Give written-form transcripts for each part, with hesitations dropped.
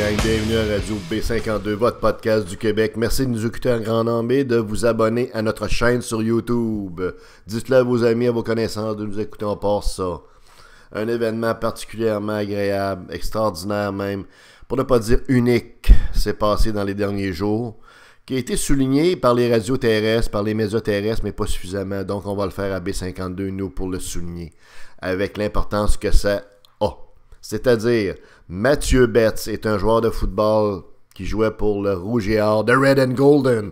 gang, bienvenue à Radio B52, votre podcast du Québec. Merci de nous écouter en grand nombre et de vous abonner à notre chaîne sur YouTube. Dites-le à vos amis, à vos connaissances de nous écouter, on passe ça. Un événement particulièrement agréable, extraordinaire même, pour ne pas dire unique, s'est passé dans les derniers jours, qui a été souligné par les radios terrestres, par les médias terrestres, mais pas suffisamment. Donc on va le faire à B52, nous, pour le souligner, avec l'importance que ça a. C'est-à-dire, Mathieu Betts est un joueur de football qui jouait pour le Rouge et Or, de Red and Golden,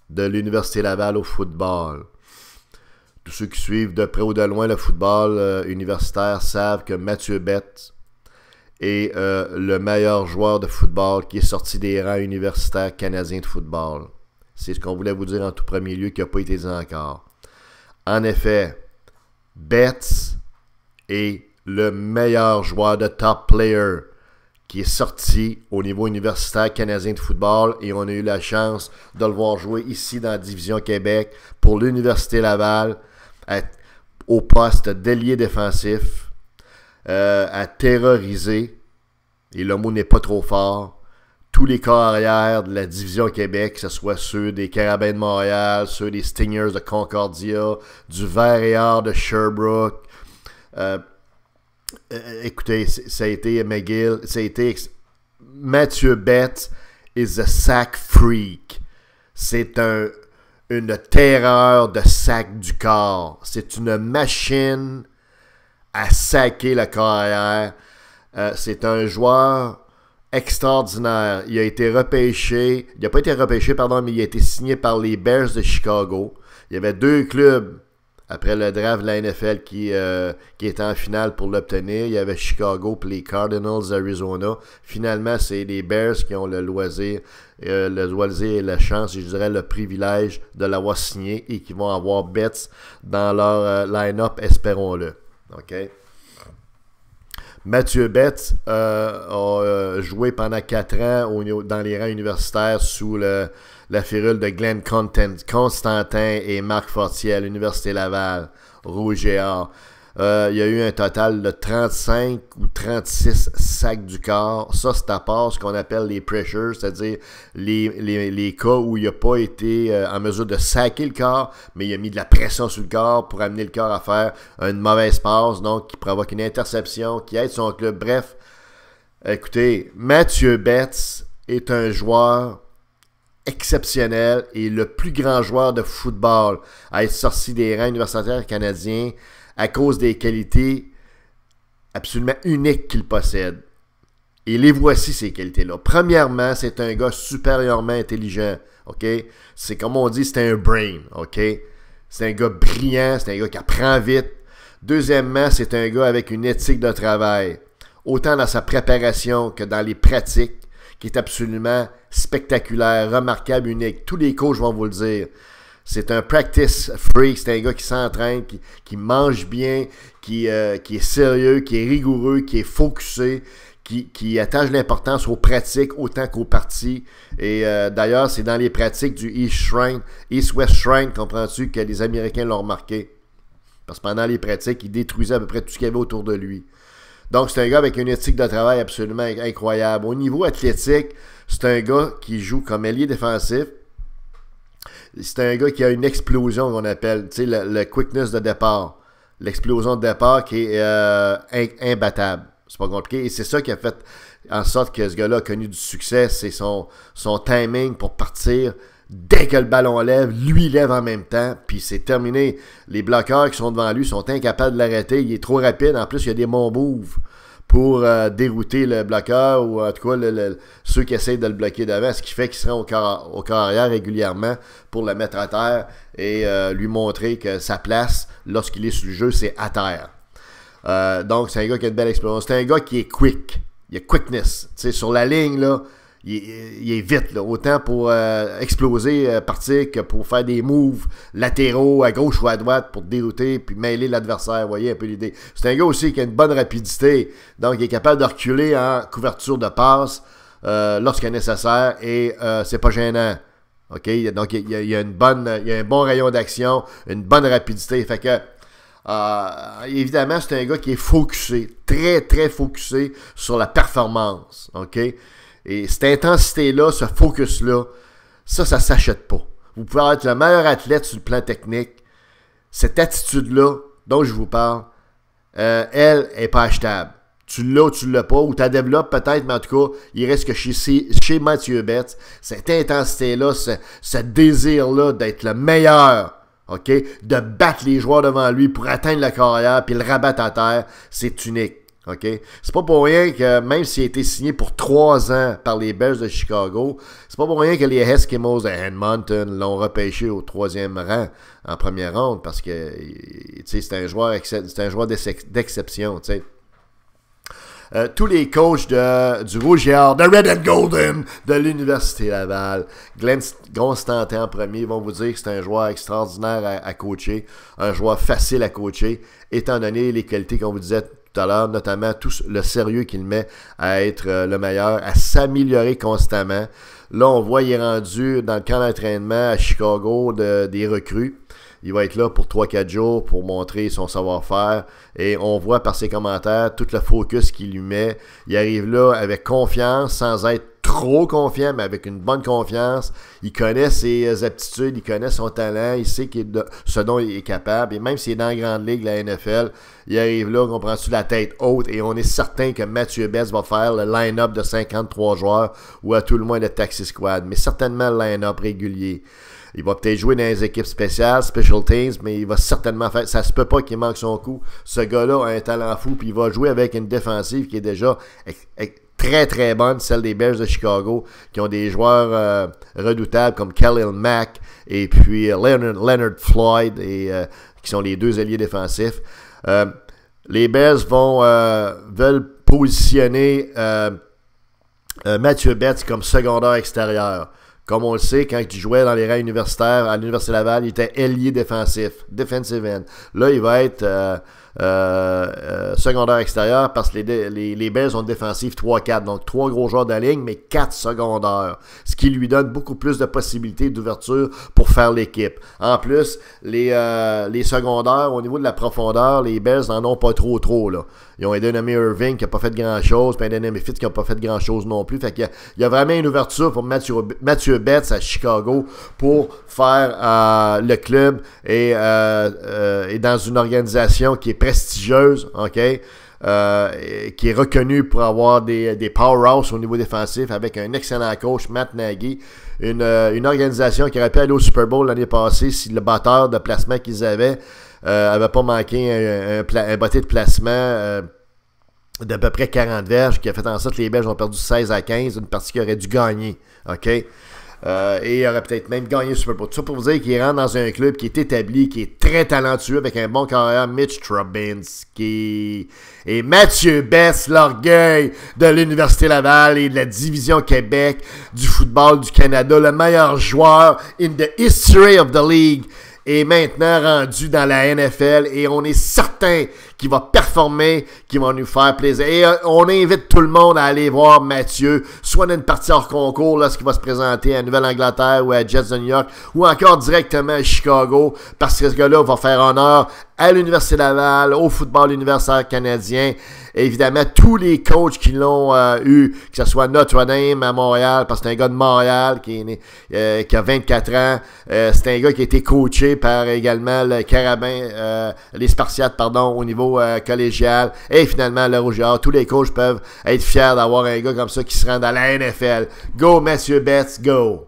de l'Université Laval au football. Tous ceux qui suivent de près ou de loin le football universitaire savent que Mathieu Betts est le meilleur joueur de football qui est sorti des rangs universitaires canadiens de football. C'est ce qu'on voulait vous dire en tout premier lieu, qui n'a pas été dit encore. En effet, Betts est le meilleur joueur de top player qui est sorti au niveau universitaire canadien de football, et on a eu la chance de le voir jouer ici dans la Division Québec pour l'Université Laval au poste d'ailier défensif, à terroriser, et le mot n'est pas trop fort, tous les corps arrière de la Division Québec, que ce soit ceux des Carabins de Montréal, ceux des Stingers de Concordia, du Vert et Or de Sherbrooke. Écoutez, ça a été McGill, ça a été Mathieu Betts is a sack freak. C'est une terreur de sac du corps. C'est une machine à saquer le corps arrière. C'est un joueur extraordinaire. Il a été repêché, il n'a pas été repêché, pardon, mais il a été signé par les Bears de Chicago. Il y avait deux clubs après le draft de la NFL qui était en finale pour l'obtenir. Il y avait Chicago et les Cardinals d'Arizona. Finalement, c'est les Bears qui ont le loisir et la chance, et je dirais le privilège de l'avoir signé, et qui vont avoir Betts dans leur line-up, espérons-le. OK? Mathieu Betts a joué pendant 4 ans dans les rangs universitaires sous la férule de Glenn Constantin et Marc Fortier à l'Université Laval, Rouge et Or. Il y a eu un total de 35 ou 36 sacs du corps. Ça, c'est à part ce qu'on appelle les pressures, c'est-à-dire les cas où il n'a pas été en mesure de saquer le corps, mais il a mis de la pression sur le corps pour amener le corps à faire une mauvaise passe, donc qui provoque une interception, qui aide son club. Bref, écoutez, Mathieu Betts est un joueur exceptionnel et le plus grand joueur de football à être sorti des rangs universitaires canadiens à cause des qualités absolument uniques qu'il possède. Et les voici, ces qualités-là. Premièrement, c'est un gars supérieurement intelligent. OK? C'est comme on dit, c'est un brain. OK? C'est un gars brillant, c'est un gars qui apprend vite. Deuxièmement, c'est un gars avec une éthique de travail, autant dans sa préparation que dans les pratiques, qui est absolument spectaculaire, remarquable, unique. Tous les coachs vont vous le dire. C'est un practice freak, c'est un gars qui s'entraîne, qui mange bien, qui est sérieux, qui est rigoureux, qui est focusé, qui attache l'importance aux pratiques autant qu'aux parties. Et d'ailleurs, c'est dans les pratiques du East-West Shrine, comprends-tu, que les Américains l'ont remarqué. Parce que pendant les pratiques, il détruisait à peu près tout ce qu'il y avait autour de lui. Donc, c'est un gars avec une éthique de travail absolument incroyable. Au niveau athlétique, c'est un gars qui joue comme ailier défensif. C'est un gars qui a une explosion qu'on appelle, tu sais, le quickness de départ. L'explosion de départ qui est imbattable. C'est pas compliqué. Et c'est ça qui a fait en sorte que ce gars-là a connu du succès. C'est son timing pour partir. Dès que le ballon lève, lui lève en même temps, puis c'est terminé. Les bloqueurs qui sont devant lui sont incapables de l'arrêter. Il est trop rapide. En plus, il y a des bons moves pour dérouter le bloqueur, ou en tout cas ceux qui essayent de le bloquer devant, ce qui fait qu'il sera au corps arrière régulièrement pour le mettre à terre et lui montrer que sa place, lorsqu'il est sur le jeu, c'est à terre. Donc, c'est un gars qui a une belle expérience. C'est un gars qui est quick. Il a quickness. Tu sais, sur la ligne, là, il est vite, là, autant pour exploser, partir, que pour faire des moves latéraux à gauche ou à droite pour dérouter puis mêler l'adversaire. Vous voyez un peu l'idée. C'est un gars aussi qui a une bonne rapidité, donc il est capable de reculer en couverture de passe lorsque nécessaire, et c'est pas gênant. OK? Donc il y a un bon rayon d'action, une bonne rapidité. Fait que évidemment, c'est un gars qui est focusé, très très focusé sur la performance. OK? Et cette intensité-là, ce focus-là, ça s'achète pas. Vous pouvez être le meilleur athlète sur le plan technique. Cette attitude-là, dont je vous parle, elle n'est pas achetable. Tu l'as ou tu l'as pas, ou tu la développes peut-être, mais en tout cas, il reste que chez Mathieu Betts, cette intensité-là, ce désir-là d'être le meilleur, OK, de battre les joueurs devant lui pour atteindre la carrière puis le rabattre à terre, c'est unique. OK? C'est pas pour rien que, même s'il a été signé pour 3 ans par les Bears de Chicago, c'est pas pour rien que les Eskimos de Edmonton l'ont repêché au 3e rang en première ronde parce que, tu sais, c'est un joueur d'exception, tu sais. Tous les coachs du Rouge et Or, de Red and Golden, de l'Université Laval, Glenn Constantin en premier, vont vous dire que c'est un joueur extraordinaire à coacher, un joueur facile à coacher, étant donné les qualités qu'on vous disait tout à l'heure, notamment tout le sérieux qu'il met à être le meilleur, à s'améliorer constamment. Là, on voit qu'il est rendu dans le camp d'entraînement à Chicago des recrues. Il va être là pour 3-4 jours pour montrer son savoir-faire. Et on voit par ses commentaires tout le focus qu'il lui met. Il arrive là avec confiance, sans être trop confiant, mais avec une bonne confiance. Il connaît ses aptitudes, il connaît son talent, il sait ce dont il est capable. Et même s'il est dans la grande ligue, la NFL, il arrive là, on prend-tu la tête haute, et on est certain que Mathieu Betts va faire le line-up de 53 joueurs, ou à tout le moins le taxi squad, mais certainement le line-up régulier. Il va peut-être jouer dans les équipes spéciales, special teams, mais il va certainement faire... Ça se peut pas qu'il manque son coup. Ce gars-là a un talent fou, puis il va jouer avec une défensive qui est déjà très très bonne, celle des Bears de Chicago, qui ont des joueurs redoutables comme Khalil Mack et puis Leonard Floyd, et qui sont les 2 alliés défensifs. Les Bears veulent positionner Mathieu Betts comme secondaire extérieur. Comme on le sait, quand il jouait dans les rangs universitaires à l'Université Laval, il était ailier défensif, defensive end. Là, il va être secondaire extérieur parce que les Bears ont une défensive 3-4. Donc, 3 gros joueurs de la ligne, mais 4 secondaires. Ce qui lui donne beaucoup plus de possibilités d'ouverture pour faire l'équipe. En plus, les secondaires, au niveau de la profondeur, les Bears n'en ont pas trop, là. Ils ont Aiden Irving qui n'a pas fait grand-chose, puis Aiden Fitz qui n'a pas fait grand-chose non plus. Fait qu'il y a vraiment une ouverture pour Mathieu Betts à Chicago pour faire le club et dans une organisation qui est prestigieuse, OK? Qui est reconnue pour avoir des powerhouses au niveau défensif avec un excellent coach, Matt Nagy. Une organisation qui aurait pu aller au Super Bowl l'année passée si le batteur de placement qu'ils avaient avait pas manqué un botté de placement d'à peu près 40 verges qui a fait en sorte que les Belges ont perdu 16-15, une partie qui aurait dû gagner. OK? Et il aurait peut-être même gagné le Super Bowl. Tout ça pour vous dire qu'il rentre dans un club qui est établi, qui est très talentueux, avec un bon carrière, Mitch Trubisky. Et Mathieu Betts, l'orgueil de l'Université Laval et de la Division Québec du football du Canada, le meilleur joueur in the history of the league, est maintenant rendu dans la NFL et on est certain qu'il va performer, qu'il va nous faire plaisir. Et on invite tout le monde à aller voir Mathieu, soit dans une partie hors concours lorsqu'il va se présenter à Nouvelle-Angleterre ou à Jets de New York, ou encore directement à Chicago, parce que ce gars-là va faire honneur à l'Université Laval, au football universitaire canadien. Et évidemment, tous les coachs qui l'ont eu, que ce soit Notre-Dame à Montréal, parce que c'est un gars de Montréal qui a 24 ans. C'est un gars qui a été coaché par également le Carabin, les Spartiates, pardon, au niveau collégial. Et finalement, le Rouge et Or. Tous les coachs peuvent être fiers d'avoir un gars comme ça qui se rend dans la NFL. Go, Mathieu Betts, go!